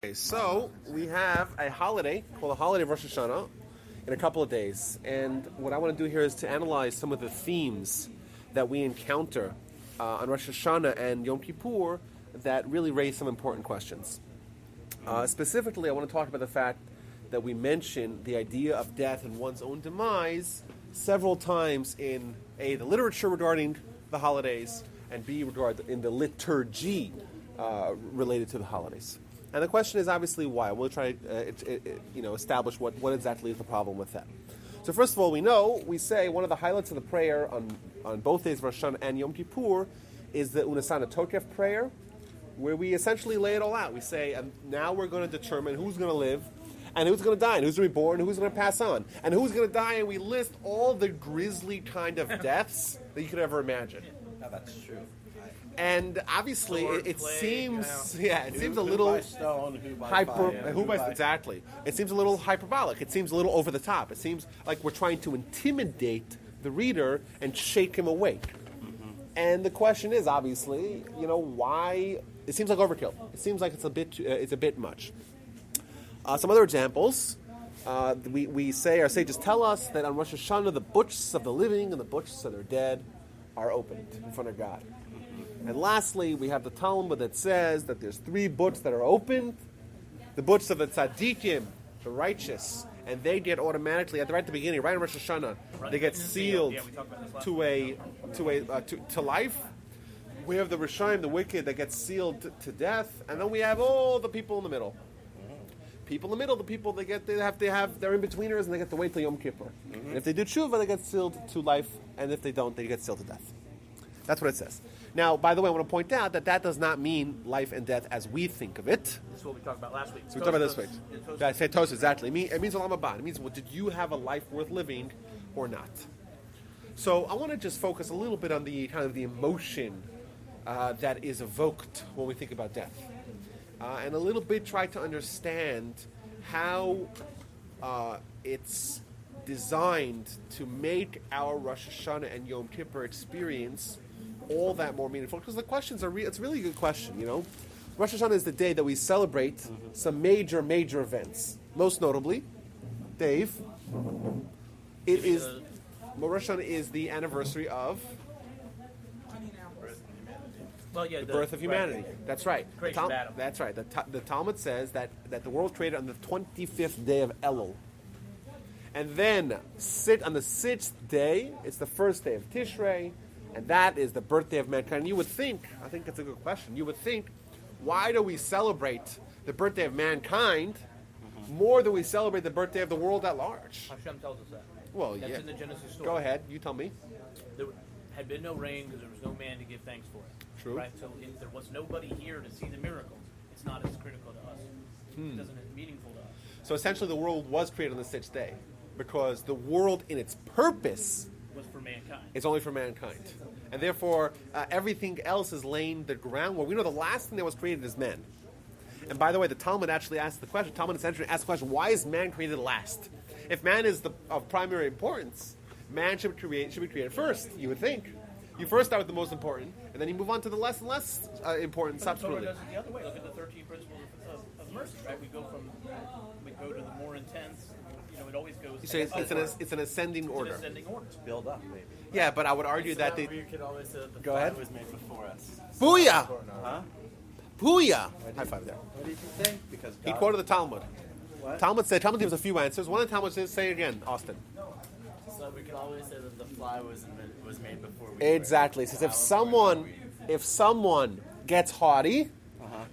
Okay, so we have a holiday called the holiday of Rosh Hashanah in a couple of days, and what I want to do here is to analyze some of the themes that we encounter on Rosh Hashanah and Yom Kippur that really raise some important questions. Specifically, I want to talk about the fact that we mention the idea of death and one's own demise several times in A, the literature regarding the holidays, and B, in the liturgy related to the holidays. And the question is obviously why. We'll try to establish what exactly is the problem with that. So first of all, we say one of the highlights of the prayer on both days of Rosh Hashanah and Yom Kippur is the Unasana Tokef prayer, where we essentially lay it all out. We say, and now we're going to determine who's going to live, and who's going to die, and who's going to be born, and who's going to pass on, and who's going to die, and we list all the grisly kind of deaths that you could ever imagine. Oh, that's true. And obviously, it seems a little who by stone, who by fire, exactly. It seems a little hyperbolic. It seems a little over the top. It seems like we're trying to intimidate the reader and shake him awake. Mm-hmm. And the question is obviously, why? It seems like overkill. It seems like it's a bit much. Some other examples. We say, our sages tell us that on Rosh Hashanah the books of the living and the books of the dead are opened in front of God. And lastly, we have the Talmud that says that there's three books that are opened. The books of the tzaddikim, the righteous, and they get automatically, right at the beginning, right in Rosh Hashanah, they get sealed to life. We have the Rishaim, the wicked, that get sealed to death, and then we have all the people in the middle. People in the middle, the people they're in-betweeners, and they get to wait till Yom Kippur. Mm-hmm. And if they do tshuva, they get sealed to life, and if they don't, they get sealed to death. That's what it says. Now, by the way, I want to point out that does not mean life and death as we think of it. This is what we talked about last week. So we talked about this week. I say Tos, exactly. It means Olam Haba. It means, did you have a life worth living or not? So I want to just focus a little bit on the kind of the emotion that is evoked when we think about death. And a little bit try to understand how it's designed to make our Rosh Hashanah and Yom Kippur experience all that more meaningful. Because the questions it's a really good question, Rosh Hashanah is the day that we celebrate some major events. Most notably, Dave, Rosh Hashanah is the anniversary of the birth of humanity. That's right. That's right. The Talmud says that the world was created on the 25th day of Elul. And then on the 6th day, it's the first day of Tishrei, and that is the birthday of mankind. And you would think, I think that's a good question, you would think, why do we celebrate the birthday of mankind more than we celebrate the birthday of the world at large? Hashem tells us that. Well, That's in the Genesis story. Go ahead, you tell me. There had been no rain because there was no man to give thanks for it. True. Right? So if there was nobody here to see the miracles, it's not as critical to us. It doesn't as meaningful to us. So essentially the world was created on the 6th day because the world in its purpose was for mankind. It's only for mankind. And therefore, everything else is laying the groundwork. We know the last thing that was created is man. And by the way, the Talmud actually asked the question, asked the question, why is man created last? If man is of primary importance, man should be created first, you would think. You first start with the most important, and then you move on to the less and less important subsequently. But the Torah does it the other way. Look at the 13 principles of mercy, right? We go to the more intense. It always goes. You say it's an ascending order. It's an ascending order. build up, maybe. Yeah, but I would argue that you could always say that the Go fire ahead. was made before us. Booyah! Huh? Booyah! High five there. What did you think? Because He God, quoted the Talmud. What? Talmud gives a few answers. One of the Talmud says, say it again, Austin. So we can always say that the fly was made before we Exactly. It says if someone gets haughty,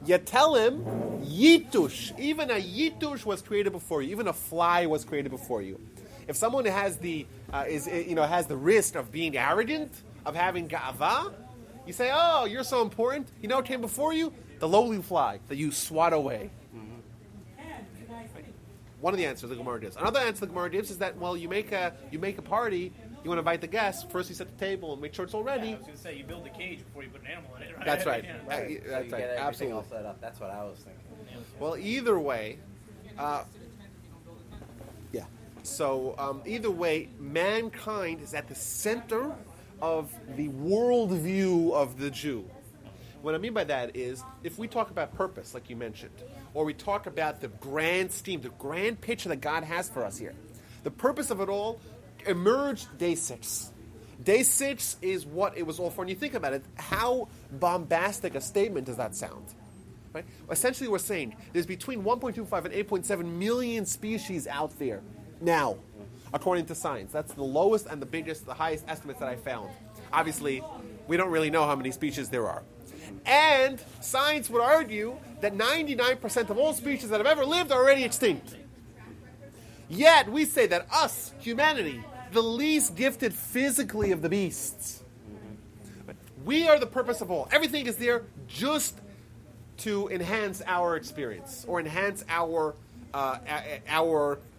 you tell him yitush. Even a yitush was created before you. Even a fly was created before you. If someone has the has the risk of being arrogant, of having ga'ava, you say, "Oh, you're so important." You know what came before you? The lowly fly that you swat away. One of the answers the Gemara gives. Another answer the Gemara gives is that you make a party. You want to invite the guests. First, you set the table and make sure it's all ready. Yeah, I was going to say, you build the cage before you put an animal in it, right? That's right. Yeah. That's right. Absolutely. all set up. That's what I was thinking. Well, either way, So either way, mankind is at the center of the worldview of the Jew. What I mean by that is, if we talk about purpose, like you mentioned, or we talk about the grand scheme, the grand picture that God has for us here, the purpose of it all emerged day 6. Day 6 is what it was all for. And you think about it, how bombastic a statement does that sound? Right? Essentially, we're saying there's between 1.25 and 8.7 million species out there now, according to science. That's the lowest and the biggest, the highest estimates that I found. Obviously, we don't really know how many species there are. And science would argue that 99% of all species that have ever lived are already extinct. Yet, we say that us, humanity, the least gifted physically of the beasts, we are the purpose of all. Everything is there just to enhance our experience or enhance our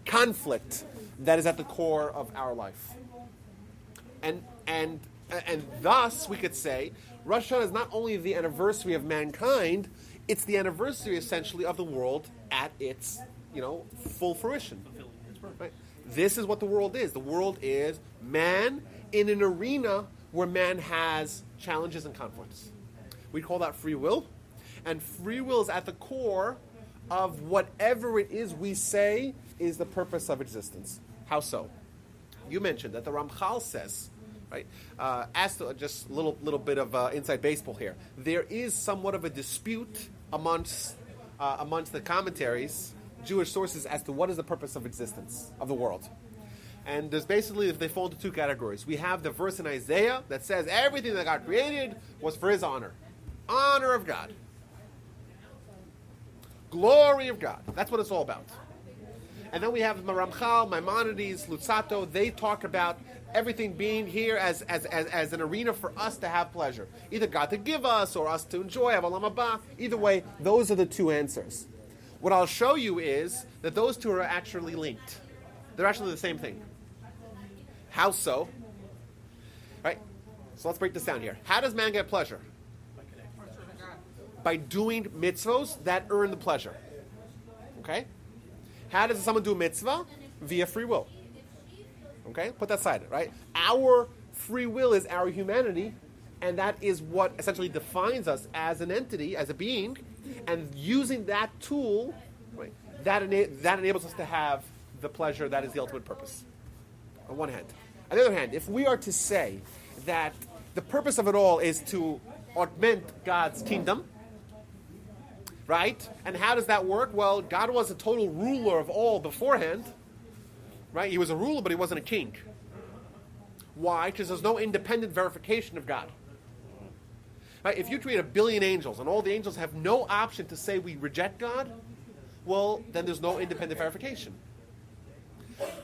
conflict that is at the core of our life. And thus, we could say, Rosh Hashanah is not only the anniversary of mankind, it's the anniversary, essentially, of the world at its, full fruition. Right? This is what the world is. The world is man in an arena where man has challenges and conflicts. We call that free will. And free will is at the core of whatever it is we say is the purpose of existence. How so? You mentioned that the Ramchal says, right? As to just a little bit of inside baseball here, there is somewhat of a dispute amongst the commentaries, Jewish sources, as to what is the purpose of existence of the world. And there's basically, they fall into two categories. We have the verse in Isaiah that says everything that God created was for his honor. Honor of God. Glory of God. That's what it's all about. And then we have Ramchal, Maimonides, Luzzatto. They talk about everything being here as an arena for us to have pleasure. Either God to give us or us to enjoy, have Olam Haba. Either way, those are the two answers. What I'll show you is that those two are actually linked. They're actually the same thing. How so? Right? So let's break this down here. How does man get pleasure? By doing mitzvos that earn the pleasure. Okay? How does someone do a mitzvah? Via free will. Okay? Put that aside, right? Our free will is our humanity, and that is what essentially defines us as an entity, as a being, and using that tool, right, that enables us to have the pleasure that is the ultimate purpose, on one hand. On the other hand, if we are to say that the purpose of it all is to augment God's kingdom, right? And how does that work? Well, God was a total ruler of all beforehand, right? He was a ruler, but he wasn't a king. Why? Because there's no independent verification of God. Right? If you create 1 billion angels and all the angels have no option to say we reject God, well, then there's no independent verification.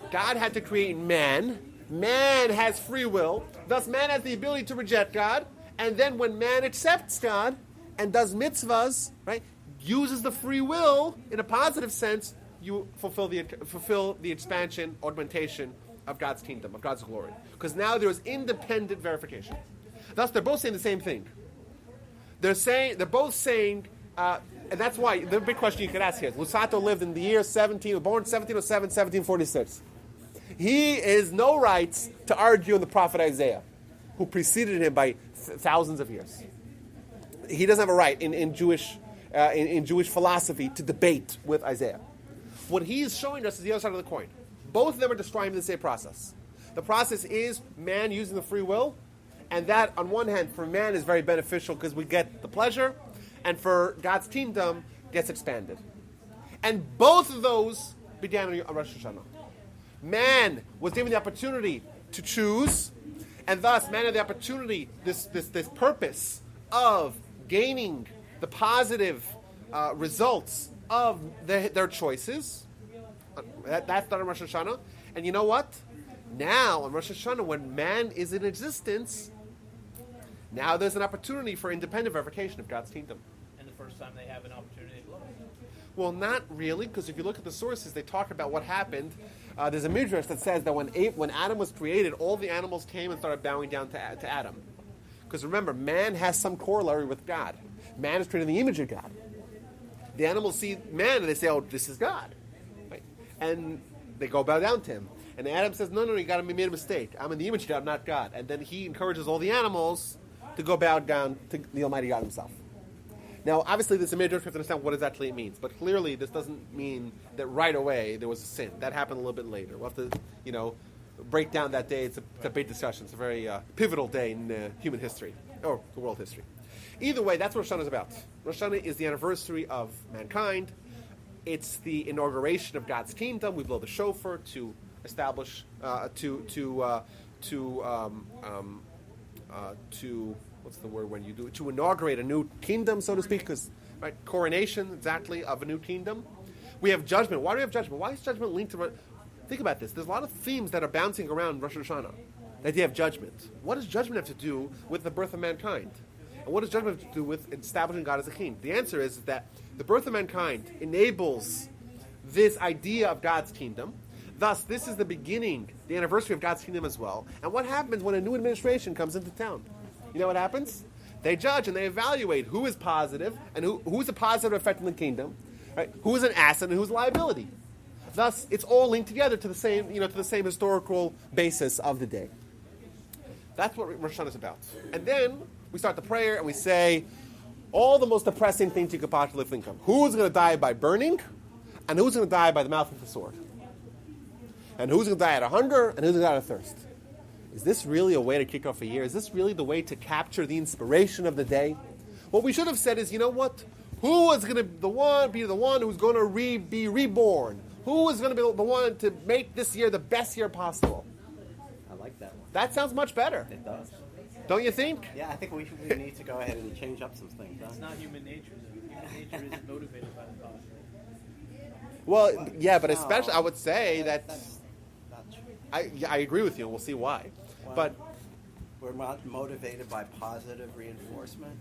God had to create man. Man has free will. Thus, man has the ability to reject God. And then when man accepts God and does mitzvahs, right, uses the free will in a positive sense, you fulfill the expansion, augmentation of God's kingdom, of God's glory. Because now there is independent verification. Thus, they're both saying the same thing. They're both saying, and that's why the big question you could ask here is, Luzzatto lived in the year born 1707, 1746. He has no rights to argue on the prophet Isaiah, who preceded him by thousands of years. He doesn't have a right in Jewish philosophy to debate with Isaiah. What he is showing us is the other side of the coin. Both of them are describing the same process. The process is man using the free will, and that, on one hand, for man is very beneficial because we get the pleasure, and for God's kingdom, gets expanded. And both of those began on Rosh Hashanah. Man was given the opportunity to choose, and thus man had the opportunity, this purpose of gaining the positive results of their choices. That's done on Rosh Hashanah. And you know what? Now, on Rosh Hashanah, when man is in existence, now there's an opportunity for independent verification of God's kingdom. And the first time they have an opportunity to look. Well, not really, because if you look at the sources, they talk about what happened. There's a midrash that says that when Adam was created, all the animals came and started bowing down to Adam. Because remember, man has some corollary with God. Man is created in the image of God. The animals see man and they say, oh, this is God. Right? And they go bow down to him. And Adam says, no, you made a mistake. I'm in the image of God, not God. And then he encourages all the animals to go bow down to the Almighty God himself. Now, obviously, there's a major difference to understand what exactly it means, but clearly this doesn't mean that right away there was a sin. That happened a little bit later. We'll have to, break down that day. It's a big discussion. It's a very pivotal day in human history, or the world history. Either way, that's what Rosh Hashanah is about. Rosh Hashanah is the anniversary of mankind. It's the inauguration of God's kingdom. We blow the shofar to establish, what's the word when you do it? To inaugurate a new kingdom, so to speak, because coronation exactly of a new kingdom. We have judgment. Why do we have judgment? Why is judgment linked to? Think about this. There's a lot of themes that are bouncing around Rosh Hashanah. The idea of judgment. What does judgment have to do with the birth of mankind? And what does judgment have to do with establishing God as a king? The answer is that the birth of mankind enables this idea of God's kingdom. Thus, this is the beginning, the anniversary of God's kingdom as well. And what happens when a new administration comes into town? You know what happens? They judge and they evaluate who is positive and who's a positive effect in the kingdom, right? Who is an asset and who's a liability. Thus, it's all linked together to the same, to the same historical basis of the day. That's what Rosh Hashanah is about. And then we start the prayer and we say all the most depressing things you could possibly think of. Who's going to die by burning, and who's going to die by the mouth of the sword, and who's going to die out of hunger, and who's going to die out of thirst. Is this really a way to kick off a year? Is this really the way to capture the inspiration of the day? What we should have said is, you know what? Who is going to be the one who's going to be reborn? Who is going to be the one to make this year the best year possible? I like that one. That sounds much better. It does. Don't you think? Yeah, I think we need to go ahead and change up some things. It's not human nature, though. Human nature is motivated by the thought. Well, yeah, but No, especially I would say that that's not true. I agree with you, and we'll see why. Well, But we're not motivated by positive reinforcement.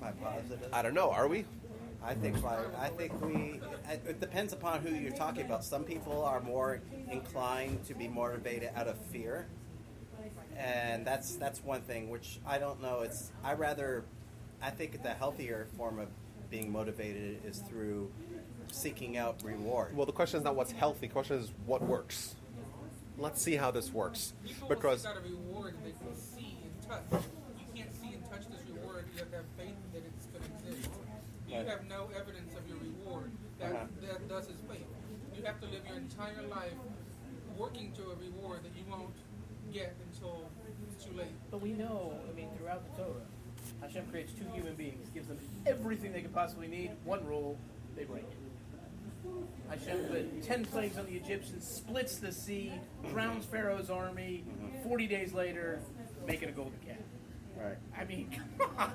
By positive. I don't know. Are we? It depends upon who you're talking about. Some people are more inclined to be motivated out of fear, and that's one thing which I don't know. I think the healthier form of being motivated is through seeking out reward. Well, the question is not what's healthy. The question is what works. Let's see how this works. People Because will seek out a reward they can see and touch. You can't see and touch this reward. You have to have faith that it's going to exist. You Right. have no evidence of your reward. That thus is faith. You have to live your entire life working to a reward that you won't get until it's too late. But we know, throughout the Torah, Hashem creates two human beings, gives them everything they could possibly need. One rule, they break it. Hashem put 10 plagues on the Egyptians, splits the sea, drowns Pharaoh's army. 40 days later, making a golden calf. Right. Come on.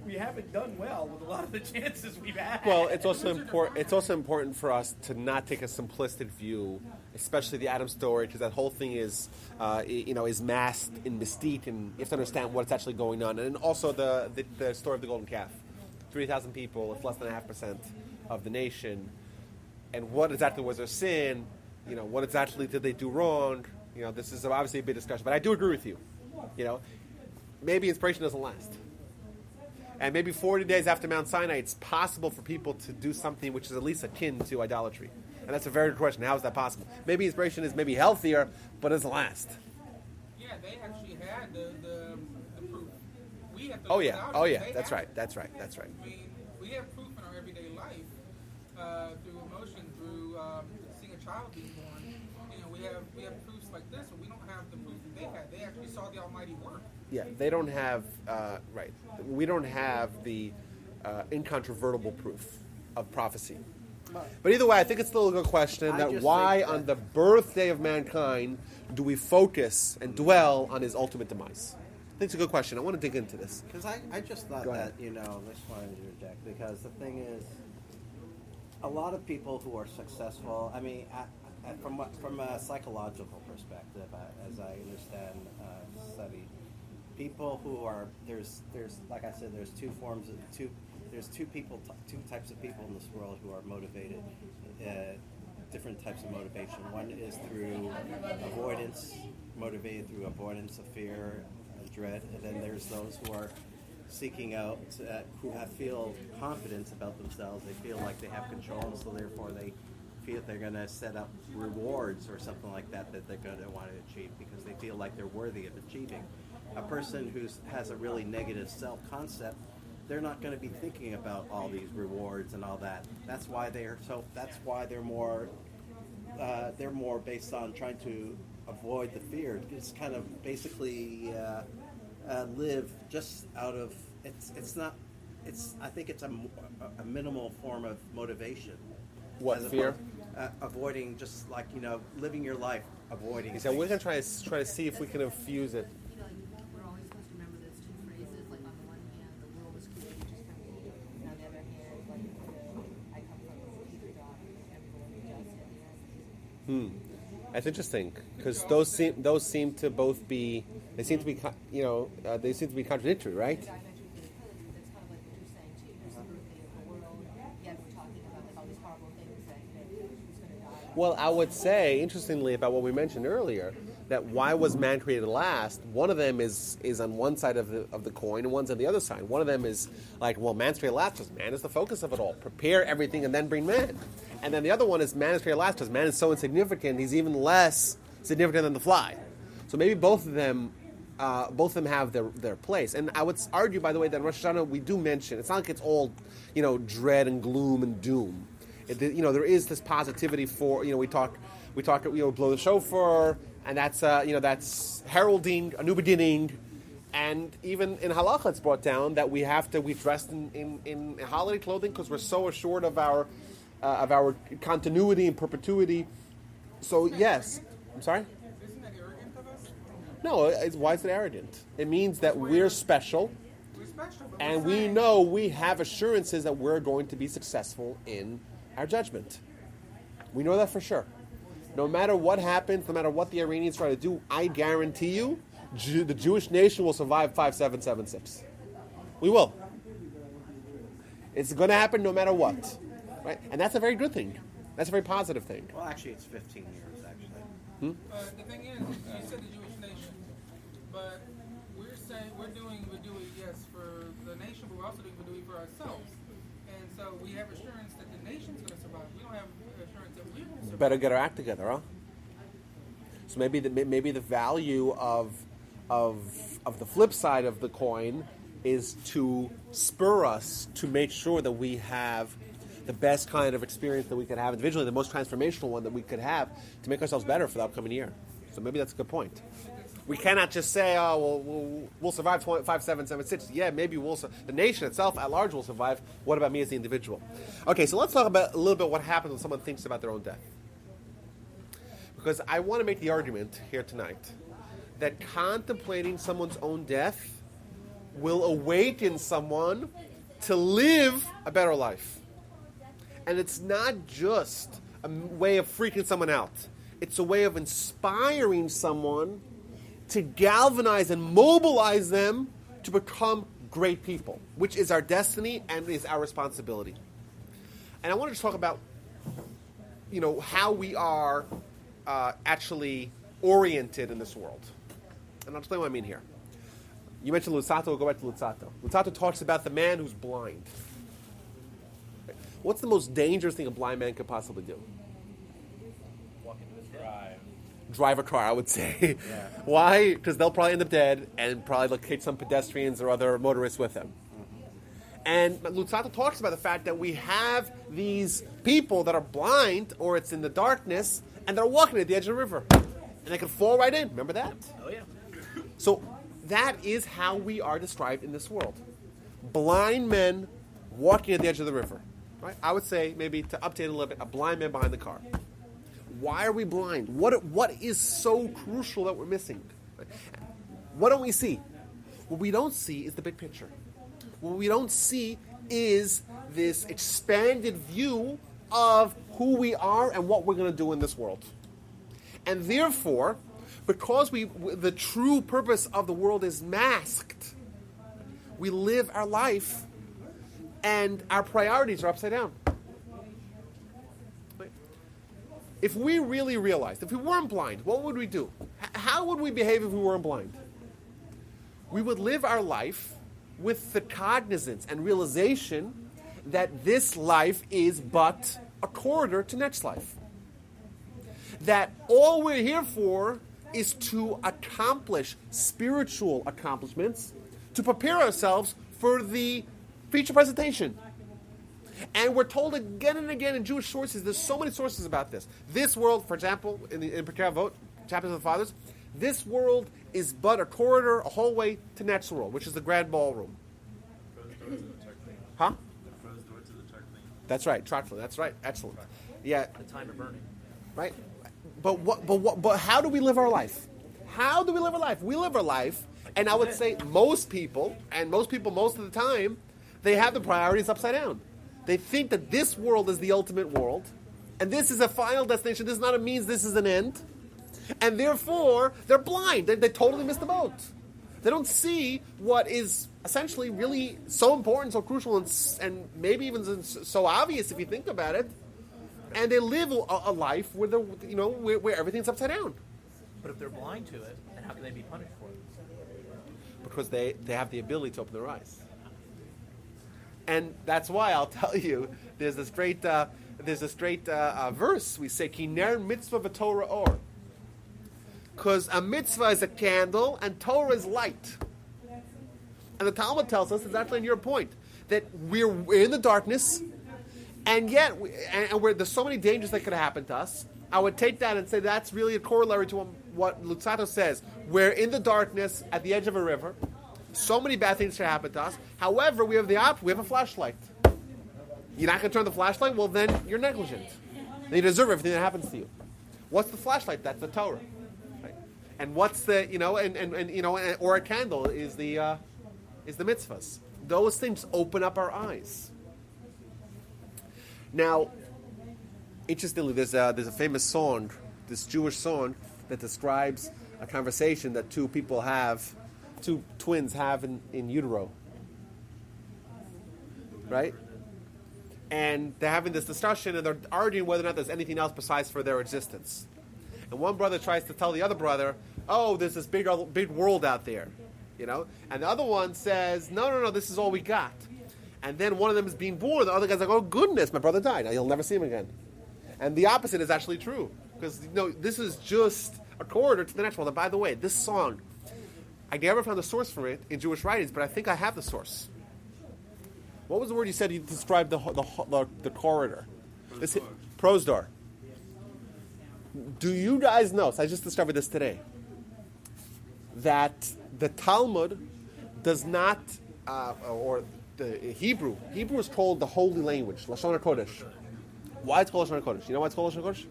We haven't done well with a lot of the chances we've had. well, it's also important. It's also important for us to not take a simplistic view, especially the Adam story, because that whole thing is, is masked in mystique, and you have to understand what's actually going on. And also the story of the golden calf, 3,000 people. It's less than 0.5% of the nation. And what exactly was their sin? What exactly did they do wrong? This is obviously a big discussion. But I do agree with you. Maybe inspiration doesn't last. And maybe 40 days after Mount Sinai, it's possible for people to do something which is at least akin to idolatry. And that's a very good question. How is that possible? Maybe inspiration is maybe healthier, but it doesn't last. Yeah, they actually had the proof. We have to Oh live yeah. without Oh it. yeah. They That's have right. it. That's right. That's right. We have proof in our everyday life through emotion, through seeing a child being born. We have proofs like this, but we don't have the proof that they had. They actually saw the Almighty work. Yeah, they don't have right. We don't have the incontrovertible proof of prophecy. But either way, I think it's still a good question I that just why think that- on the birthday of mankind do we focus and dwell on his ultimate demise? I think it's a good question. I want to dig into this. Because I just thought Go that, ahead. I just wanted to interject, because the thing is, a lot of people who are successful, from a psychological perspective, as I understand study, people who are, there's like I said, there's two types of people in this world who are motivated, different types of motivation. One is through avoidance, motivated through avoidance of fear and dread, and then there's those who are seeking out, who feel confidence about themselves. They feel like they have control, and so therefore they feel they're going to set up rewards or something like that they're going to want to achieve because they feel like they're worthy of achieving. A person who has a really negative self-concept, they're not going to be thinking about all these rewards and all that. That's why they're more based on trying to avoid the fear. It's kind of basically live just out of it's not. I think it's a minimal form of motivation. What, As fear? Avoiding, just like, living your life avoiding. So we're things. going to try to see if we can infuse it. We're always supposed to remember those two phrases. Like on the one hand, the world was created just kind of evil, and on the other hand, like I come from the Hebrew God, everyone just at the end. That's interesting because those seem to both be they seem to be contradictory, right? Diametrically opposed, but that's kind of like what you're saying too. Here's the birthday of the world, yet we're talking about like all these horrible things that who's going to die. Well, I would say, interestingly, about what we mentioned earlier, that why was man created last? One of them is on one side of the coin, and one's on the other side. One of them is like, well, man's created last because man is the focus of it all. Prepare everything and then bring man. And then the other one is man is created last because man is so insignificant, he's even less significant than the fly. So maybe both of them have their place. And I would argue, by the way, that in Rosh Hashanah we do mention, it's not like it's all, dread and gloom and doom. There is this positivity for, we talk, blow the shofar, and that's heralding a new beginning. And even in halacha, it's brought down that we dressed in holiday clothing because we're so assured of our continuity and perpetuity. So yes, I'm sorry. Isn't that arrogant of us? No, why is it arrogant? It means that we're special, We're special, but and we're we saying- know we have assurances that we're going to be successful in our judgment. We know that for sure. No matter what happens, no matter what the Iranians try to do, I guarantee you, the Jewish nation will survive 5776. We will. It's going to happen no matter what, right? And that's a very good thing. That's a very positive thing. Well, actually, it's 15 years, actually. The thing is, you said the Jewish nation, but we're saying we do it, yes, for the nation, but we're also doing it for ourselves. And so we have assurance that the nation's going to survive. We don't have assurance that we're going to survive. Better get our act together, huh? So maybe the value of the flip side of the coin is to spur us to make sure that we have the best kind of experience that we could have individually, the most transformational one that we could have to make ourselves better for the upcoming year. So maybe that's a good point. We cannot just say, we'll survive 5776. Yeah, maybe the nation itself at large will survive. What about me as the individual? Okay, so let's talk about a little bit what happens when someone thinks about their own death. Because I want to make the argument here tonight that contemplating someone's own death will awaken someone to live a better life. And it's not just a way of freaking someone out. It's a way of inspiring someone to galvanize and mobilize them to become great people, which is our destiny and is our responsibility. And I wanted to talk about, how we are actually oriented in this world. And I'll explain what I mean here. You mentioned Luzzatto, we'll go back to Luzzatto. Luzzatto talks about the man who's blind. What's the most dangerous thing a blind man could possibly do? Walk into the drive. Drive a car, I would say. Yeah. Why? Because they'll probably end up dead and probably hit some pedestrians or other motorists with them. And Luzzatto talks about the fact that we have these people that are blind, or it's in the darkness, and they're walking at the edge of the river. And they can fall right in. Remember that? Oh yeah. So that is how we are described in this world. Blind men walking at the edge of the river. Right? I would say, maybe to update a little bit, a blind man behind the car. Why are we blind? What is so crucial that we're missing? What don't we see? What we don't see is the big picture. What we don't see is this expanded view of who we are and what we're going to do in this world. And therefore, because the true purpose of the world is masked, we live our life and our priorities are upside down. If we really realized, if we weren't blind, what would we do? How would we behave if we weren't blind? We would live our life with the cognizance and realization that this life is but a corridor to next life. That all we're here for is to accomplish spiritual accomplishments, to prepare ourselves for the feature presentation. And we're told again and again in Jewish sources, there's so many sources about this. This world, for example, in Pirkei Avot, chapters of the Fathers, this world is but a corridor, a hallway to next world, which is the grand ballroom. Huh? That's right, Trachla, that's right, excellent. Yeah. The time of burning. Right? But how do we live our life? How do we live our life? We live our life, and I would say most people most of the time, they have the priorities upside down. They think that this world is the ultimate world, and this is a final destination. This is not a means, this is an end. And therefore, they're blind. They totally miss the boat. They don't see what is essentially really so important, so crucial, and maybe even so obvious if you think about it. And they live a life where where everything's upside down. But if they're blind to it, then how can they be punished for it? Because they have the ability to open their eyes. And that's why I'll tell you, there's this great verse we say, "Ki ner mitzvah v'Torah or," because a mitzvah is a candle and Torah is light. And the Talmud tells us exactly on your point that we're in the darkness, and yet there's so many dangers that could happen to us. I would take that and say that's really a corollary to what Luzzatto says. We're in the darkness at the edge of a river. So many bad things can happen to us. However, we have the option. We have a flashlight. You're not going to turn the flashlight? Well, then you're negligent. Then you deserve everything that happens to you. What's the flashlight? That's the Torah. Right? And what's the or a candle is the mitzvahs. Those things open up our eyes. Now, interestingly, there's a famous song, this Jewish song, that describes a conversation that two twins have in utero. Right? And they're having this discussion, and they're arguing whether or not there's anything else besides for their existence. And one brother tries to tell the other brother, "Oh, there's this big world out there," And the other one says, "No, this is all we got." And then one of them is being born. The other guy's like, "Oh goodness, my brother died. You'll never see him again." And the opposite is actually true, because this is just a corridor to the next world. And by the way, this song, I never found a source for it in Jewish writings, but I think I have the source. What was the word you said you described the corridor? Prosdor. Do you guys know, so I just discovered this today, that the Talmud does not, or the Hebrew is called the holy language, Lashon HaKodesh. Why it's called Lashon HaKodesh? You know why it's called Lashon HaKodesh?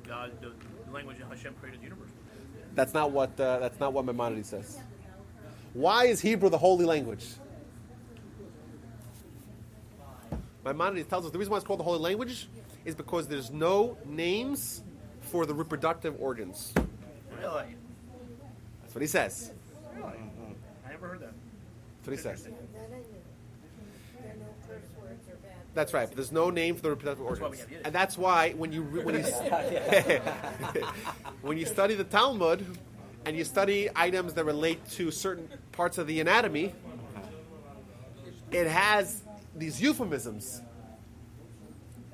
God, the language that Hashem created the universe. That's not what Maimonides says. Why is Hebrew the holy language? Maimonides tells us the reason why it's called the holy language is because there's no names for the reproductive organs. Really? That's what he says. Really? I never heard that. That's what he says. There are no curse words or bad. That's right, but there's no name for the reproductive That's why organs, we have Yiddish. and that's why when you when you study the Talmud and you study items that relate to certain parts of the anatomy, it has these euphemisms,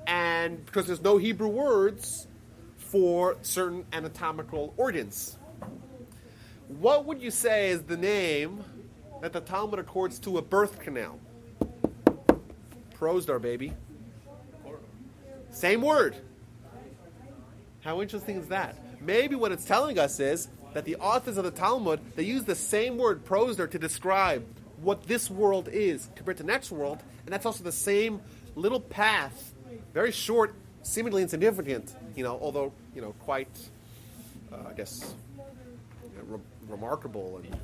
and because there's no Hebrew words for certain anatomical organs. What would you say is the name that the Talmud accords to a birth canal? Prosdor, baby. Same word. How interesting is that? Maybe what it's telling us is that the authors of the Talmud, they use the same word, prosdor, to describe what this world is compared to the next world, and that's also the same little path, very short, seemingly insignificant, although, quite, I guess, remarkable and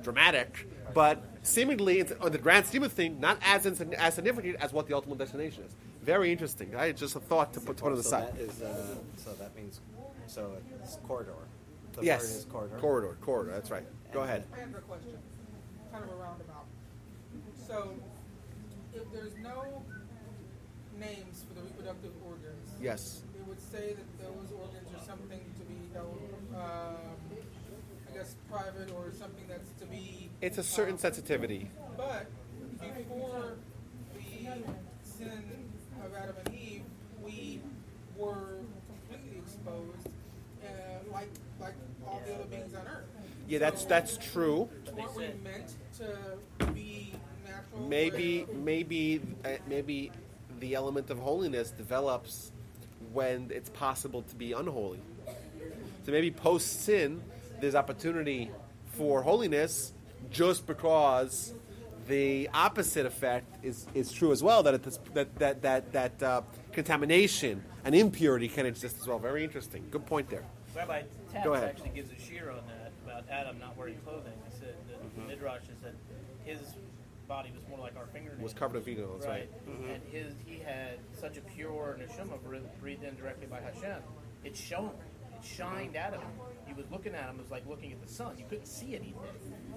dramatic, but seemingly, on the grand scheme of things, not as significant as what the ultimate destination is. Very interesting. I just a thought to put on the side. That means it's corridor. The Yes, word is corridor. That's right. Go ahead. I have a question, kind of a roundabout. So, if there's no names for the reproductive organs, Yes. they would say that those organs are something to be held, private, or something that's to be. It's a certain sensitivity. But before the sin of Adam and Eve, we were completely exposed, like all the other beings on earth. Yeah, that's true. Weren't we meant to be natural maybe the element of holiness develops when it's possible to be unholy. So maybe post sin, there's opportunity for holiness, just because the opposite effect is true as well. That contamination and impurity can exist as well. Very interesting. Good point there. Rabbi Go Tatz ahead. actually gives a shear on that about Adam not wearing clothing. I said the Midrash is that his body was more like our fingernails. Was covered in vino. That's right. And he had such a pure neshama breathed in directly by Hashem. It shone. It shined out of him. He was looking at him. It was like looking at the sun. You couldn't see anything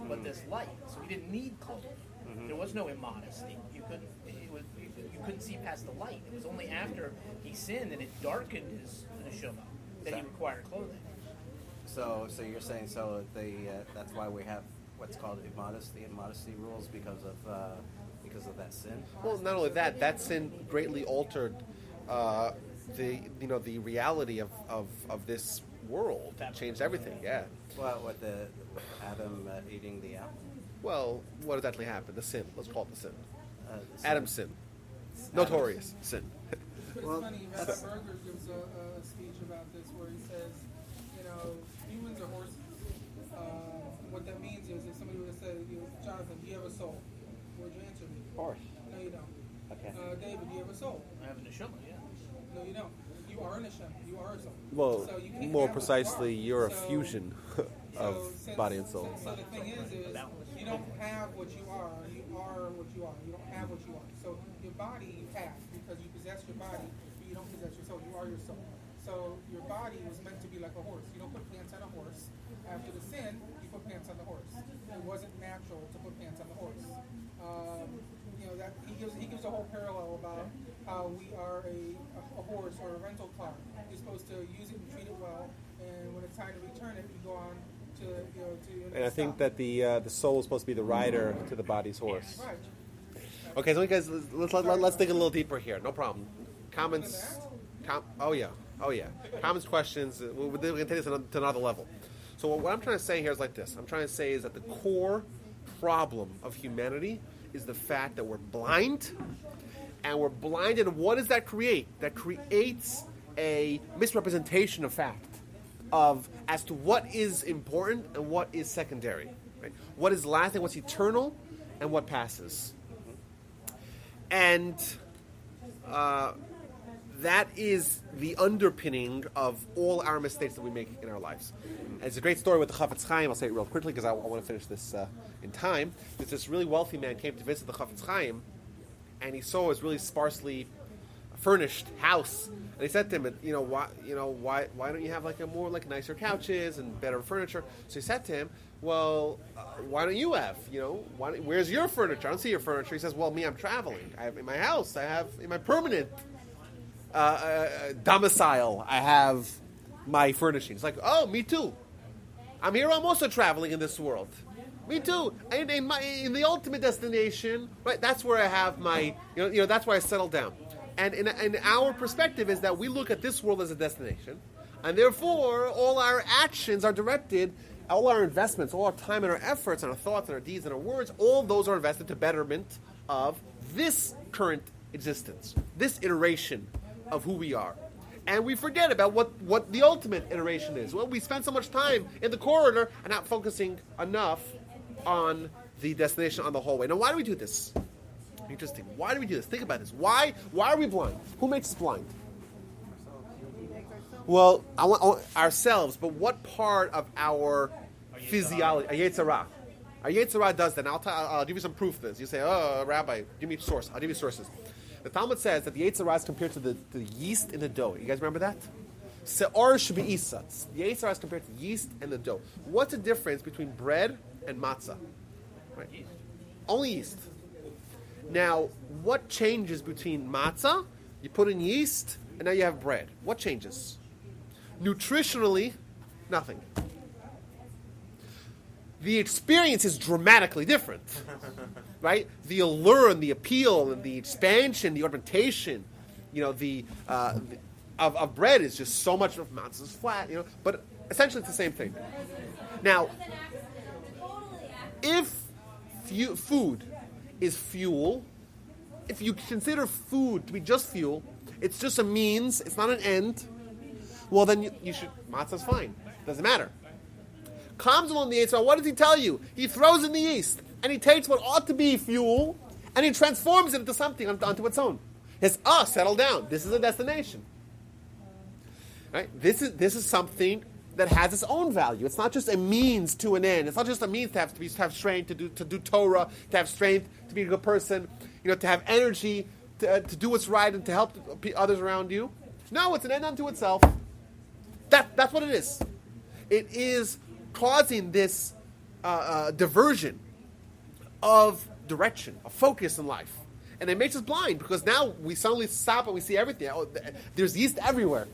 but this light. So he didn't need clothing. There was no immodesty. You couldn't see past the light. It was only after he sinned and it darkened his neshama that he required clothing. So you're saying that's why we have what's called immodesty and modesty rules because of that sin. Well, not only that, that sin greatly altered the reality of this world. It changed everything. Yeah. Well, with the Adam eating the apple. Well, what exactly happened? The sin. Let's call it the sin. The sin. Adam's sin. Notorious sin. But Well, it's funny, Rabbi Berger gives a speech about this where he says, humans are horses. What that means is if somebody were to say, Jonathan, do you have a soul? Would you answer me? Horse. No, you don't. Okay. David, do you have a soul? I have a neshama, yeah. No, you don't. You are a neshama. You are a soul. Well, So you can't more have what you precisely, are. you're a So- fusion of since- body and soul. So the thing is you don't have what you are. You are what you are. You don't have what you are. So your body you have because you possess your body, but you don't possess your soul. You are your soul. So your body was meant to be like a horse. You don't put pants on a horse. After the sin, you put pants on the horse. It wasn't natural to put pants on the horse. That he gives a whole parallel about how we are a horse or a rental car. You're supposed to use it and treat it well, and when it's time to return it, you go on to your And I think that the soul is supposed to be the rider to the body's horse. right. Okay, so guys, let's dig a little deeper here. No problem. Comments? Oh yeah. Comments, questions. We're going to take this to another level. So what I'm trying to say here is like this. I'm trying to say is that the core problem of humanity is the fact that we're blind, and we're blind. And what does that create? That creates a misrepresentation of fact, as to what is important and what is secondary. Right? What is lasting? What's eternal, and what passes. And that is the underpinning of all our mistakes that we make in our lives. And it's a great story with the Chafetz Chaim. I'll say it real quickly because I want to finish this in time. There's this really wealthy man came to visit the Chafetz Chaim, and he saw his really sparsely furnished house. And he said to him, why don't you have like a more like nicer couches and better furniture? So he said to him, well, why don't you have, where's your furniture? I don't see your furniture. He says, well, I'm traveling. I have in my house, I have in my permanent domicile, I have my furnishings. Like, oh, me too. I'm also traveling in this world. Me too. And in the ultimate destination, right? That's where I have my, that's where I settle down. And in our perspective is that we look at this world as a destination, and therefore all our actions are directed, all our investments, all our time and our efforts and our thoughts and our deeds and our words, all those are invested to betterment of this current existence, this iteration of who we are. And we forget about what the ultimate iteration is. Well, we spend so much time in the corridor and not focusing enough on the destination, on the hallway. Now, why do we do this? Interesting. Why do we do this? Think about this. Why are we blind? Who makes us blind? Well, ourselves, but what part of our physiology, a Yetzer Hara. Our Yetzer Hara does that. And I'll give you some proof of this. You say, oh, Rabbi, give me a source. I'll give you sources. The Talmud says that the Yetzer Hara is compared to the yeast in the dough. You guys remember that? Se'or should be isatz. The Yetzer Hara is compared to yeast and the dough. What's the difference between bread and matzah? Right. Yeast. Only yeast. Now, what changes between matzah? You put in yeast, and now you have bread. What changes? Nutritionally, nothing. The experience is dramatically different, right? The allure and the appeal and the expansion, the ornamentation, of bread is just so much. Matzah is flat, but essentially it's the same thing. Now, if food is fuel, if you consider food to be just fuel, it's just a means, it's not an end, well then you should, matzah's fine. Doesn't matter. Comes along the Yetzer Hara, what does he tell you? He throws in the yeast, and he takes what ought to be fuel, and he transforms it into something unto its own. His settle down. This is a destination. Right? This is something that has its own value. It's not just a means to an end. It's not just a means to have strength to do Torah, to have strength to be a good person, to have energy to do what's right and to help others around you. No, it's an end unto itself. That's what it is. It is causing this diversion of direction, of focus in life. And it makes us blind because now we suddenly stop and we see everything. Oh, there's yeast everywhere.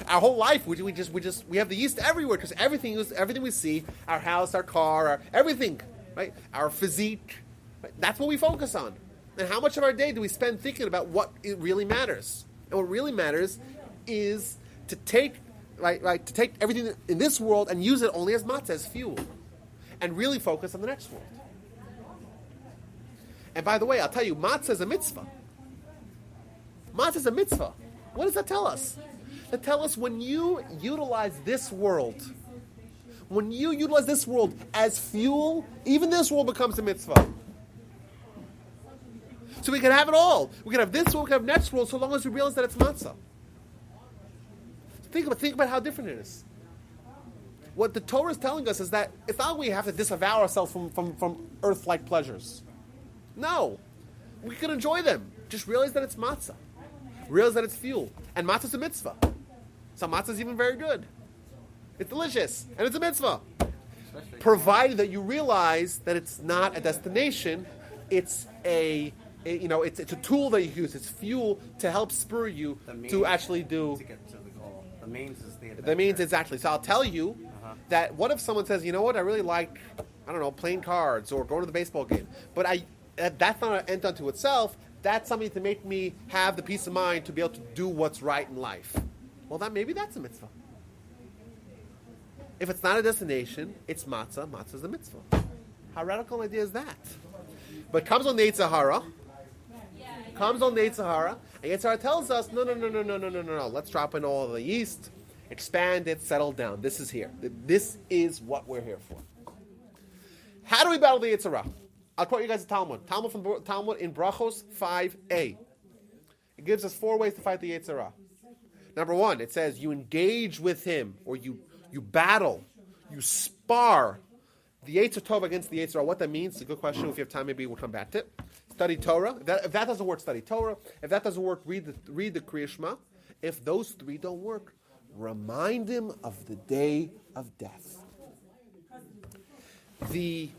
Our whole life, we have the yeast everywhere because everything we see, our house, our car, everything, right? Our physique, right? That's what we focus on. And how much of our day do we spend thinking about what it really matters? And what really matters is to take everything in this world and use it only as matzah, as fuel, and really focus on the next world. And by the way, I'll tell you, matzah is a mitzvah. Matzah is a mitzvah. What does that tell us? That tells us when you utilize this world as fuel, even this world becomes a mitzvah. So we can have it all. We can have this world, we can have next world, so long as we realize that it's matzah. Think about how different it is. What the Torah is telling us is that it's not we have to disavow ourselves from earth-like pleasures. No. We can enjoy them. Just realize that it's matzah. Realize that it's fuel. And matzah is a mitzvah. So matzah is even very good. It's delicious. And it's a mitzvah. Provided that you realize that it's not a destination. It's it's a tool that you use. It's fuel to help spur you to actually do. To get to the goal. The means is the adventure. The means, exactly. So I'll tell you that what if someone says, you know what, I really like, playing cards or going to the baseball game. But that's not an end unto itself. That's something to make me have the peace of mind to be able to do what's right in life. Well, maybe that's a mitzvah. If it's not a destination, it's matzah. Matzah is a mitzvah. How radical an idea is that? But it comes on the Yetzer Hara. And Yetzer Hara tells us, no. Let's drop in all the yeast, expand it, settle down. This is here. This is what we're here for. How do we battle the Yetzer Hara? I'll quote you guys a Talmud. Talmud in Brachos 5a. It gives us 4 ways to fight the Yetzer Hara. Number 1, it says you engage with him, or you battle, you spar the Yetzer Tov against the Yetzer Hara. What that means, it's a good question. If you have time, maybe we'll come back to it. Study Torah. If that doesn't work, study Torah. If that doesn't work, read the Kriya Shema. If those 3 don't work, remind him of the day of death. The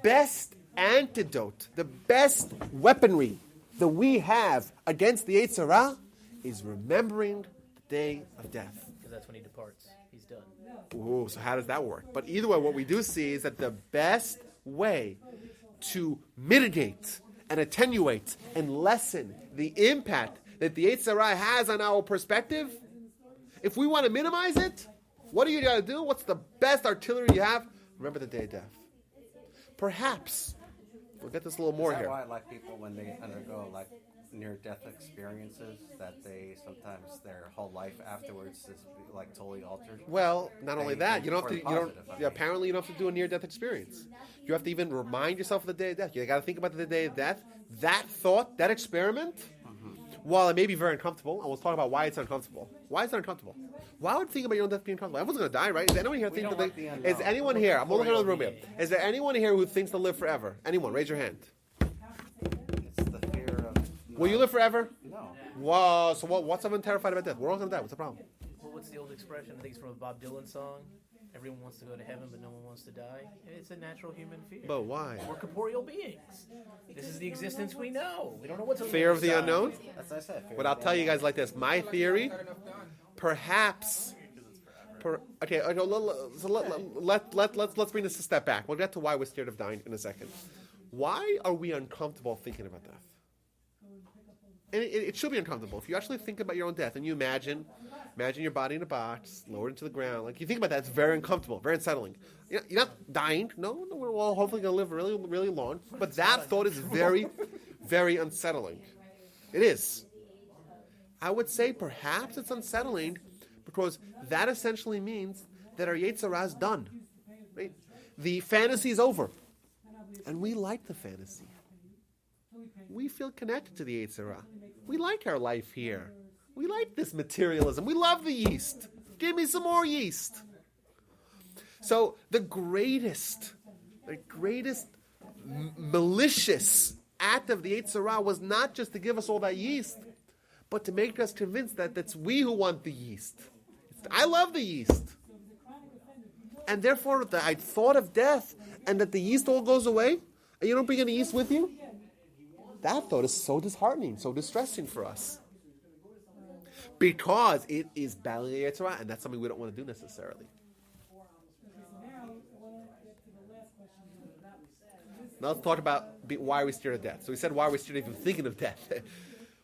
best antidote, the best weaponry that we have against the Yetzer Hara is remembering the day of death. Because that's when he departs. He's done. Ooh, so how does that work? But either way, what we do see is that the best way to mitigate and attenuate and lessen the impact that the Yetzer Hara has on our perspective, if we want to minimize it, what do you got to do? What's the best artillery you have? Remember the day of death. Perhaps, we'll get this a little more Is that here. why, like, people, when they undergo, like, near-death experiences, that they sometimes their whole life afterwards is, like, totally altered? Well, not only that, They- you don't have to. for the positive, I mean. Apparently, you don't have to do a near-death experience. You have to even remind yourself of the day of death. You got to think about the day of death. That thought, that experiment, while it may be very uncomfortable, and we'll talk about why it's uncomfortable. Why is it uncomfortable? Why would think about your own death being uncomfortable? Everyone's going to die, right? Is anyone here think don't that like the unknown. Is anyone here? I'm looking around the room here. Is there anyone here who thinks they'll live forever? Anyone? Raise your hand. It's the fear of... Will you live forever? No. Whoa. So what's everyone terrified about death? We're all going to die. What's the problem? Well, what's the old expression? I think it's from a Bob Dylan song. Everyone wants to go to heaven, but no one wants to die. It's a natural human fear. But why? We're corporeal beings. This is the existence we know. We don't know what's on Fear of the other unknown? That's what I said. Fear But of I'll the tell you unknown. guys like this. My theory, Not enough done. perhaps. Let's bring this a step back. We'll get to why we're scared of dying in a second. Why are we uncomfortable thinking about death? and it should be uncomfortable. If you actually think about your own death and you imagine your body in a box, lowered into the ground, like you think about that, it's very uncomfortable, very unsettling. You're not dying. No, we're all hopefully going to live really, really long. But that thought is very, very unsettling. It is. I would say perhaps it's unsettling because that essentially means that our Yetzer Hara is done. Right? The fantasy is over. And we like the fantasy. We feel connected to the Yetzer Hara. We like our life here. We like this materialism. We love the yeast. Give me some more yeast. So the greatest malicious act of the Yetzer Hara was not just to give us all that yeast, but to make us convinced that it's we who want the yeast. I love the yeast. And therefore, I thought of death and that the yeast all goes away and you don't bring any yeast with you, that thought is so disheartening, so distressing for us. Because it is battling the Yetzer Hara, and that's something we don't want to do necessarily. Now let's talk about why are we scared of death. So we said why are we scared of even thinking of death.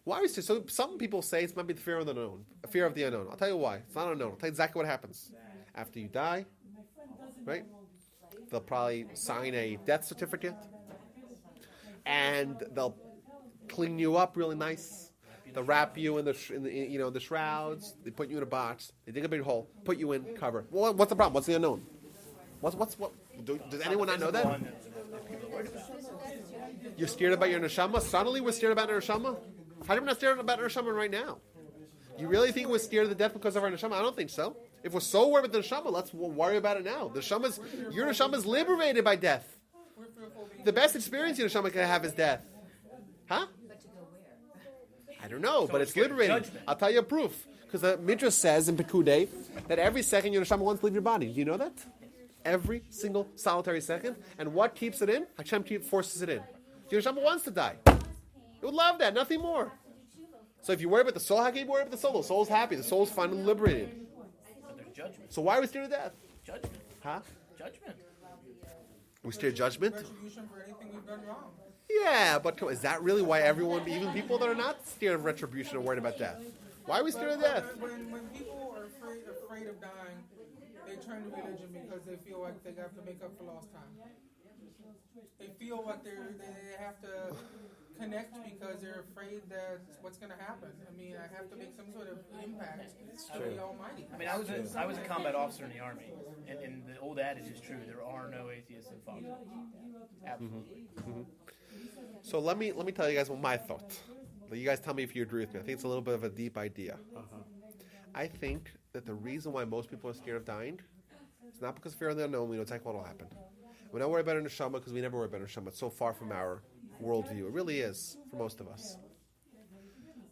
Why are we scared? So some people say it might be the fear of the unknown. A fear of the unknown. I'll tell you why. It's not unknown. I'll tell you exactly what happens. After you die, right? They'll probably sign a death certificate. And they'll clean you up really nice. They'll wrap you in the shrouds. They put you in a box. They dig a big hole, put you in, cover. Well, what's the problem? What's the unknown? What? Does anyone not know that? You're scared about your neshama? Suddenly we're scared about our neshama? How come we're not scared about our neshama right now? You really think we're scared of the death because of our neshama? I don't think so. If we're so worried about the neshama, let's worry about it now. Your neshama is liberated by death. The best experience your neshama can have is death. Huh? I don't know, but it's liberating. I'll tell you a proof. Because the Midrash says in Pekudei that every second your neshama wants to leave your body. Do you know that? Every single solitary second. And what keeps it in? Hashem forces it in. Your neshama wants to die. It would love that, nothing more. So if you worry about the soul, how can you worry about the soul? The soul's happy. The soul's finally liberated. But there's judgment. So why are we scared of death? Judgment. Huh? Judgment. We scared of judgment? Retribution for anything we've done wrong. Yeah, but come on, is that really why everyone, even people that are not scared of retribution, are worried about death? Why are we scared of death? When people are afraid of dying, they turn to religion because they feel like they have to make up for lost time. They feel like they have to connect because they're afraid that what's going to happen. I mean, I have to make some sort of impact to the Almighty. I mean, I was a combat officer in the Army, and the old adage is true. There are no atheists in Father. Absolutely. Mm-hmm. So let me tell you guys my thought. You guys tell me if you agree with me. I think it's a little bit of a deep idea. I think that the reason why most people are scared of dying is not because of fear of the unknown. We know exactly what will happen. We're not worried about our neshama because we never worry about our neshama. It's so far from our worldview. It really is for most of us.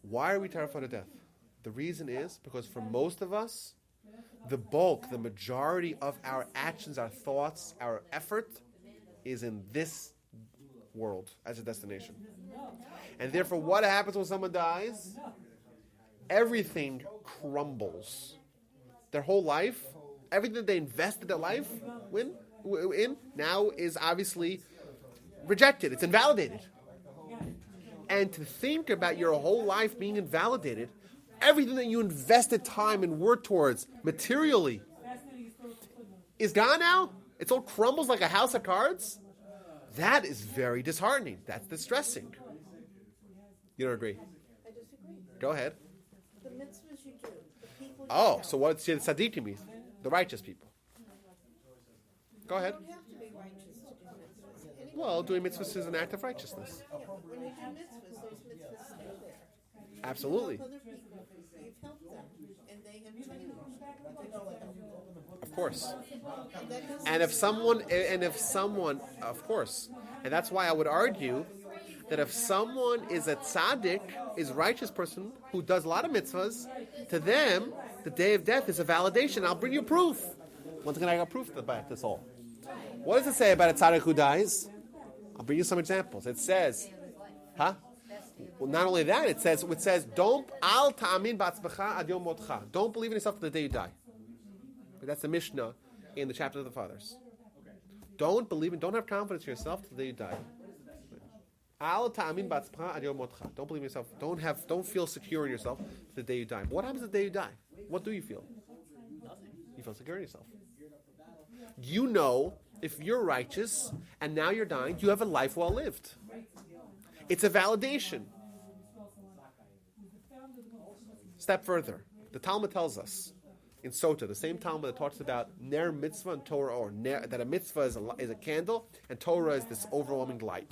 Why are we terrified of death? The reason is because for most of us, the bulk, the majority of our actions, our thoughts, our effort is in this world as a destination. And therefore, what happens when someone dies? Everything crumbles. Their whole life, everything that they invested their life in now is obviously rejected. It's invalidated. And to think about your whole life being invalidated, everything that you invested time and work towards materially is gone now? It all crumbles like a house of cards? That is very disheartening. That's distressing. You don't agree? I disagree. Go ahead. The mitzvahs you do, the people you Oh, help. so what's the tzaddikim mean? The righteous people. Go ahead. You don't have to be righteous to do mitzvahs. Anyone Well, can doing do mitzvahs is an act of righteousness. Yeah, but when you do mitzvahs, those mitzvahs stay there. Absolutely. You help other people. You've helped them, and they have changed. Of course. And that doesn't And if someone, of course. And that's why I would argue that if someone is a tzaddik, is a righteous person who does a lot of mitzvahs, to them, the day of death is a validation. I'll bring you proof. Once again, I got proof about this all. What does it say about a tzaddik who dies? I'll bring you some examples. It says, huh? Well, not only that, it says, don't al ta'amin ba'atzmecha ad yom motcha. Don't believe in yourself to the day you die. But that's the Mishnah in the chapter of the Fathers. Don't have confidence in yourself to the day you die. Al ta'amin ba'atzmacha ad yom motcha. Don't believe in yourself. Don't feel secure in yourself the day you die. What happens the day you die? What do you feel? Nothing. You feel secure in yourself. You know if you're righteous and now you're dying, you have a life well lived. It's a validation. Step further. The Talmud tells us in Sota, the same Talmud that talks about Ner mitzvah and Torah or that a mitzvah is a candle and Torah is this overwhelming light.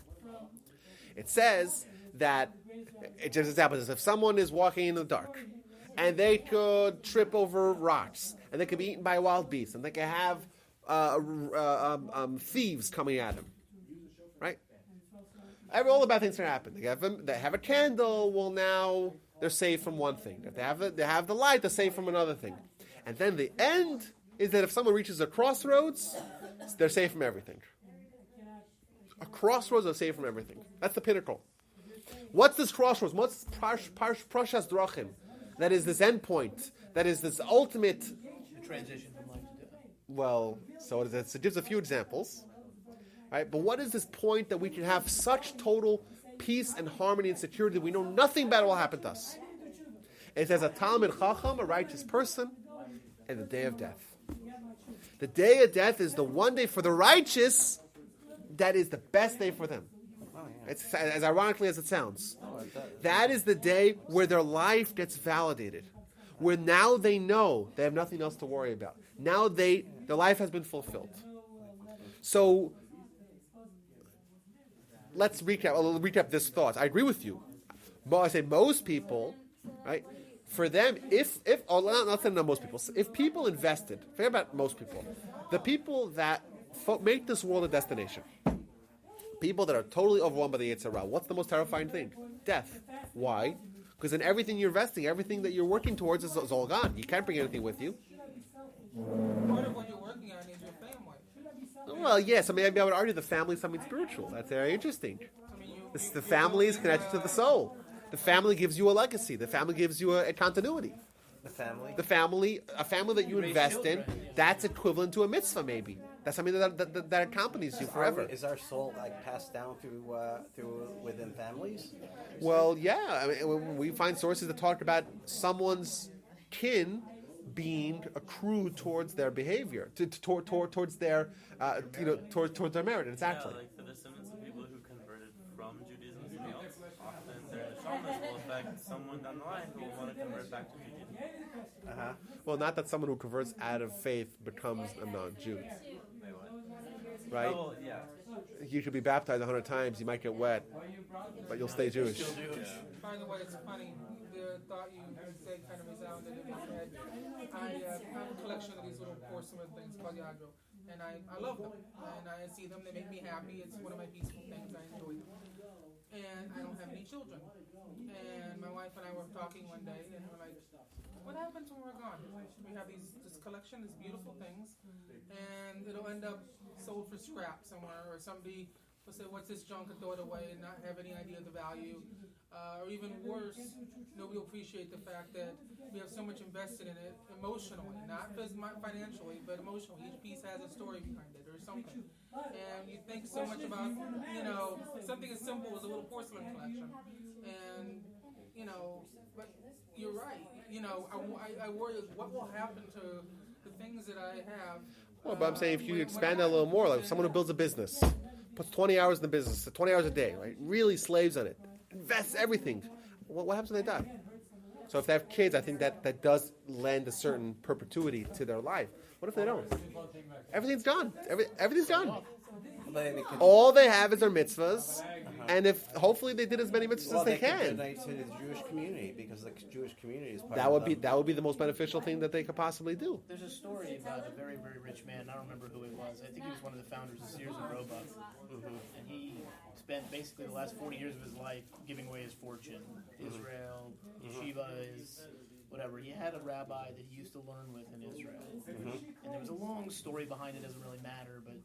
It says that, it just examples, if someone is walking in the dark and they could trip over rocks and they could be eaten by wild beasts and they could have thieves coming at them, right? All the bad things can happen. They have a candle, well now they're saved from one thing. If they have the light, they're saved from another thing. And then the end is that if someone reaches a crossroads, they're saved from everything. A crossroads are saved from everything. That's the pinnacle. What's this crossroads? What's Prashas Drachim? That is this end point. That is this ultimate. The transition from life to death. Well, so it gives a few examples. Right? But what is this point that we can have such total peace and harmony and security that we know nothing bad will happen to us? It says a Talmid Chacham, a righteous person, and the day of death. The day of death is the one day for the righteous that is the best day for them. It's as ironically as it sounds. That is the day where their life gets validated. Where now they know they have nothing else to worry about. Now their life has been fulfilled. So let's recap this thought. I agree with you. But I say most people, right? For them, not most people, if people invested, forget about most people, the people that make this world a destination, people that are totally overwhelmed by the Yetzer Hara, what's the most terrifying thing? Death. Why? Because in everything you're investing, everything that you're working towards is all gone. You can't bring anything with you. Part of what you're working on is your family. Well, yes, maybe I would argue the family is something spiritual. That's very interesting. The family is connected to the soul. The family gives you a legacy. The family gives you a continuity. The family. A family that you invest in, that's equivalent to a mitzvah, maybe. That's something that accompanies you forever. Is our soul passed down through within families? Well, yeah. I mean, we find sources that talk about someone's kin being accrued towards their behavior, towards their, towards their merit. Exactly. Yeah, like for the descendants of people who converted from Judaism to something else, often their shamas will affect someone down the line who will want to convert back to Judaism. Well, not that someone who converts out of faith becomes a non-Jew. Right? Oh, yeah. You could be baptized 100 times, you might get wet, but you'll stay Jewish. By the way, it's funny. The thought you said kind of resounded in my head. I have a collection of these little porcelain things called Yadro, and I love them. And I see them; they make me happy. It's one of my peaceful things. I enjoy them. And I don't have any children. And my wife and I were talking one day, and we're like, "What happens when we're gone? We have this collection, these beautiful things, and it'll end up sold for scrap somewhere, or somebody will say, what's this junk, and throw it away and not have any idea of the value. Or even worse, nobody will appreciate the fact that we have so much invested in it emotionally, not financially, but emotionally. Each piece has a story behind it or something. And you think so much about, something as simple as a little porcelain collection. And, but you're right. I worry what will happen to the things that I have. Well, but I'm saying if you expand that a little more, like someone who builds a business, puts 20 hours in the business, 20 hours a day, right? Really slaves on it, invests everything. What happens when they die? So if they have kids, I think that does lend a certain perpetuity to their life. What if they don't? Everything's gone. Everything's gone. All they have is their mitzvahs, and if hopefully they did as many mitzvahs as they can. Donate to the Jewish community because the Jewish community is part That of would be them. that would be the most beneficial thing that they could possibly do. There's a story about a very, very rich man. I don't remember who he was. I think he was one of the founders of Sears and Roebuck. And he spent basically the last 40 years of his life giving away his fortune. Israel, yeshivas, whatever. He had a rabbi that he used to learn with in Israel. And there was a long story behind it. Doesn't really matter, but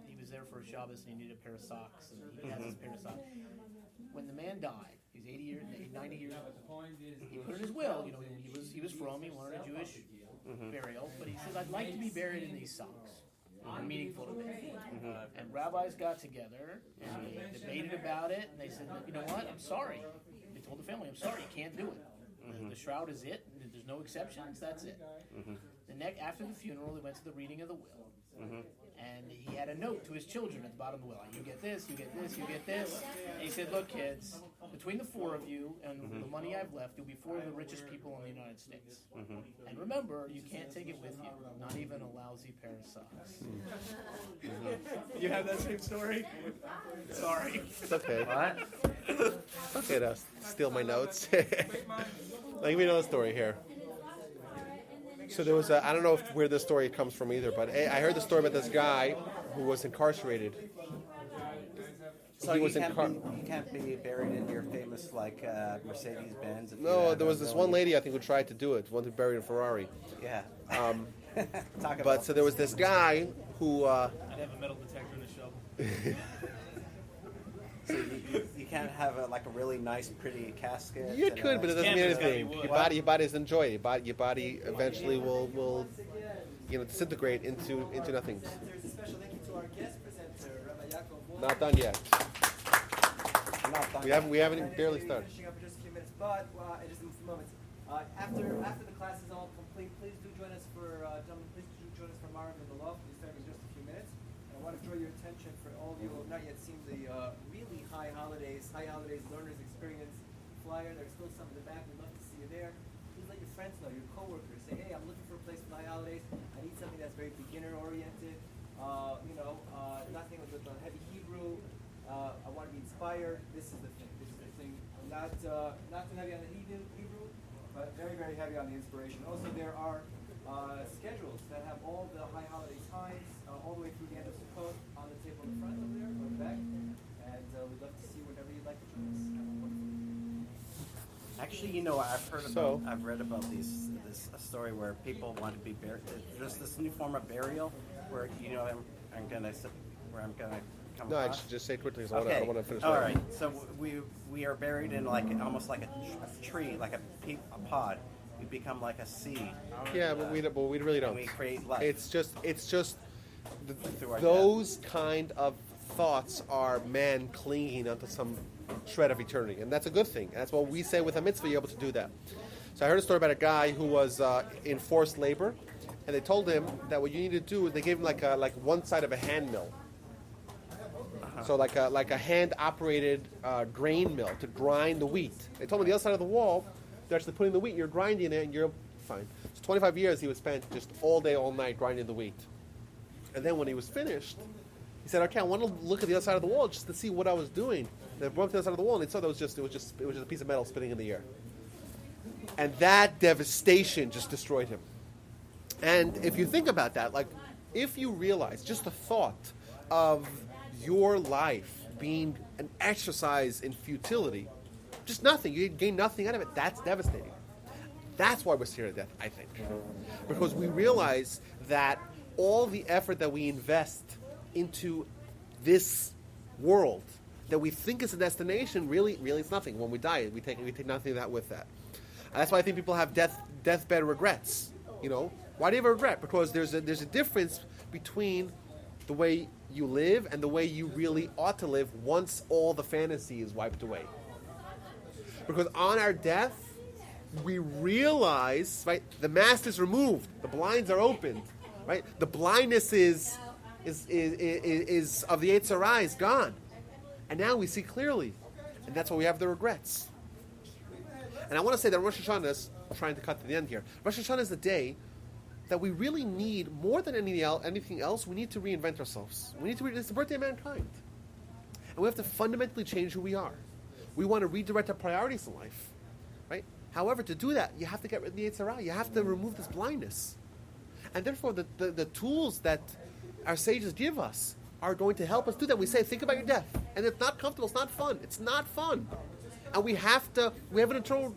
he was there for a Shabbos and he needed a pair of socks. And he has his pair of socks. When the man died, he was 90 years old. He put in his will, he was from, he wanted a Jewish burial, but he said, I'd like to be buried in these socks. meaningful to me. And rabbis got together and they debated about it, and they said, you know what, I'm sorry. They told the family, I'm sorry, you can't do it. The shroud is it. There's no exceptions. That's it. After the funeral, they went to the reading of the will. And he had a note to his children at the bottom of the will. You get this, you get this, you get this. And he said, look, kids, between the four of you and the money I've left, you'll be four of the richest people in the United States. And remember, you can't take it with you, not even a lousy pair of socks. You have that same story? Sorry. It's okay. What? It's okay to steal my notes. Let me know the story here. So there was I don't know where this story comes from either, but I heard the story about this guy who was incarcerated. So He you was can't be buried in your famous Mercedes Benz. No, there was this one lady I think who tried to do it, wanted to bury in a Ferrari. Yeah. Talk about. But so there was this guy who. I'd have a metal detector and a shovel. So you can't have a really nice, pretty casket. You and could, but it doesn't mean Canvas gotta anything. be wood. Your body doesn't enjoy it. Your body eventually will disintegrate into nothing. There's a special thank you to our guest presenter, Rabbi Yaakov. Not done yet. Not done. We haven't barely started. Finishing up in just a few minutes, but just in a few moments. After the class is all complete, please do join us for gentlemen. Please do join us for Marav in the loft. We start in just a few minutes. And I want to draw your attention for all of you who have not yet seen the really high holidays learners experience flyer. There's still some in the back. We'd love to see you there. Please let your friends know, your coworkers. Say, hey, I'm looking for a place for the high holidays. I need something that's very beginner oriented. Nothing with the heavy Hebrew. I want to be inspired. This is the thing. This is the thing. Not too heavy on the Hebrew, but very, very heavy on the inspiration. Also, there are schedules that have all the high holiday times all the way through the end of Sukkot on the table in the front over there or the back. And we'd love to see you whenever you'd like to join us. Have a wonderful evening. Actually, I've read about this story where people want to be buried. There's this new form of burial where I'm gonna come No, I across. just say quickly because I Okay. don't want to finish. All that. right. So we are buried in almost like a tree, like a pod. We become like a seed. Yeah, but we really And don't. we create life. It's just Through our those kind of thoughts are man clinging onto some shred of eternity, and that's a good thing. And that's what we say with a mitzvah. You're able to do that. So I heard a story about a guy who was in forced labor, and they told him that what you need to do is they gave him like one side of a hand mill. So like a hand operated grain mill to grind the wheat. They told him on the other side of the wall, they're actually putting the wheat. You're grinding it, and you're fine. So 25 years he would spend just all day, all night grinding the wheat. And then when he was finished, he said, "Okay, I want to look at the other side of the wall just to see what I was doing." And they brought him to the other side of the wall, and they saw that it was just a piece of metal spinning in the air. And that devastation just destroyed him. And if you think about that, like if you realize just the thought of your life being an exercise in futility, just nothing, you gain nothing out of it, that's devastating. That's why we're scared to death, I think. Because we realize that all the effort that we invest into this world that we think is a destination, really it's nothing. When we die, we take nothing of that with that. And that's why I think people have deathbed regrets. Why do you have a regret? Because there's a difference between the way you live and the way you really ought to live once all the fantasy is wiped away. Because on our death, we realize, right, the mask is removed, the blinds are opened, right? The blindness is of the Yetzer Hara is gone, and now we see clearly, and that's why we have the regrets. And I want to say that Rosh Hashanah is trying to cut to the end here. Rosh Hashanah is the day that we really need more than anything else. We need to reinvent ourselves. It's the birthday of mankind, and we have to fundamentally change who we are. We want to redirect our priorities in life, right? However, to do that, you have to get rid of the Yetzer Hara. You have to remove this blindness. And therefore, the tools that our sages give us are going to help us do that. We say, think about your death. And it's not comfortable. It's not fun. It's not fun. And we have an internal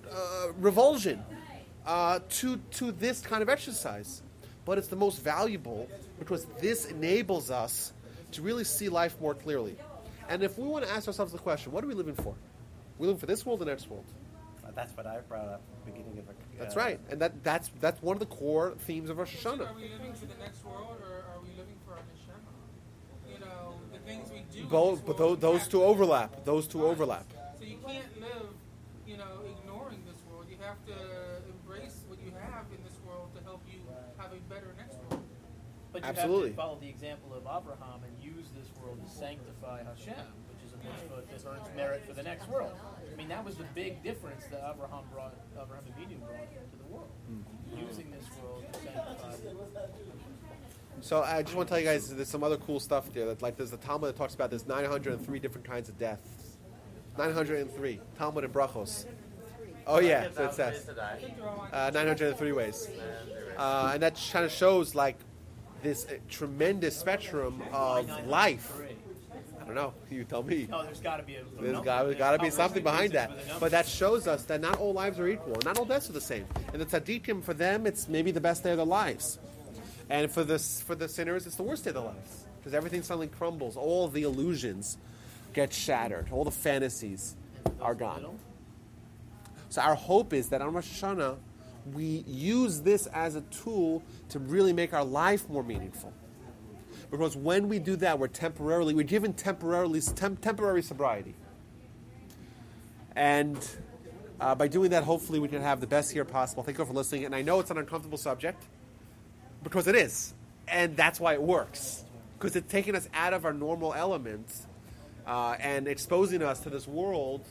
revulsion to this kind of exercise. But it's the most valuable because this enables us to really see life more clearly. And if we want to ask ourselves the question, what are we living for? We live for this world and the next world. That's what I brought up at the beginning of the That's right. And that's one of the core themes of Rosh Hashanah. Are we living for the next world, or are we living for our mission? do. in Both, this but world, you those have two to- overlap. Those two overlap. So you can't live, ignoring this world. You have to embrace what you have in this world to help you have a better next world. But you Absolutely. have to follow the example of Abraham and use this world to sanctify Hashem, which is a mitzvah that earns merit for the next world. I mean, that was the big difference that Abraham Avinu brought to the world, using this world to sanctify it. So I just want to tell you guys, there's some other cool stuff there. That, like, there's the Talmud that talks about there's 903 different kinds of deaths. 903. Talmud and Brachos. Oh yeah, so it says 903 ways, and that kind of shows like this tremendous spectrum of life. I don't know. You tell me. Oh, there's got to be a There's number. got to be There's something behind that. reasons for the number. But that shows us that not all lives are equal. Not all deaths are the same. And the tzaddikim, for them, it's maybe the best day of their lives. And for the sinners, it's the worst day of their lives. Because everything suddenly crumbles. All the illusions get shattered. All the fantasies are gone. So our hope is that on Rosh Hashanah, we use this as a tool to really make our life more meaningful. Because when we do that, we're given temporary sobriety. And by doing that, hopefully we can have the best year possible. Thank you for listening. And I know it's an uncomfortable subject, because it is. And that's why it works. Because it's taking us out of our normal elements and exposing us to this world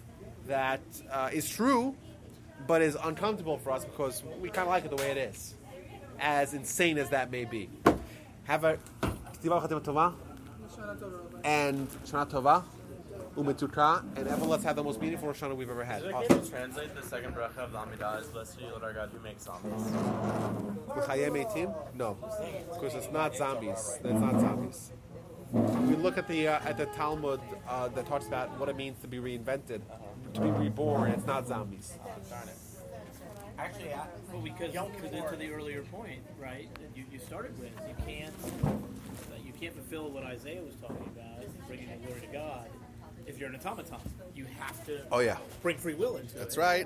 that is true, but is uncomfortable for us because we kind of like it the way it is, as insane as that may be. Have a and Shana Tova, Umetuka, and everyone, let's have the most meaningful Rosh Hashanah we've ever had. Is it Awesome. okay to translate the second bracha of the Amidah as blessed are you, Lord our God, who makes zombies? L'chayem eitim? No, because it's not zombies. It's not zombies. We look at the Talmud that talks about what it means to be reinvented, to be reborn. It's not zombies. Darn it. Actually, Well, because to the earlier point, right, that you started with, you can't fulfill what Isaiah was talking about, bringing the glory to God, if you're an automaton. You have to Oh yeah, bring free will into it. that's right.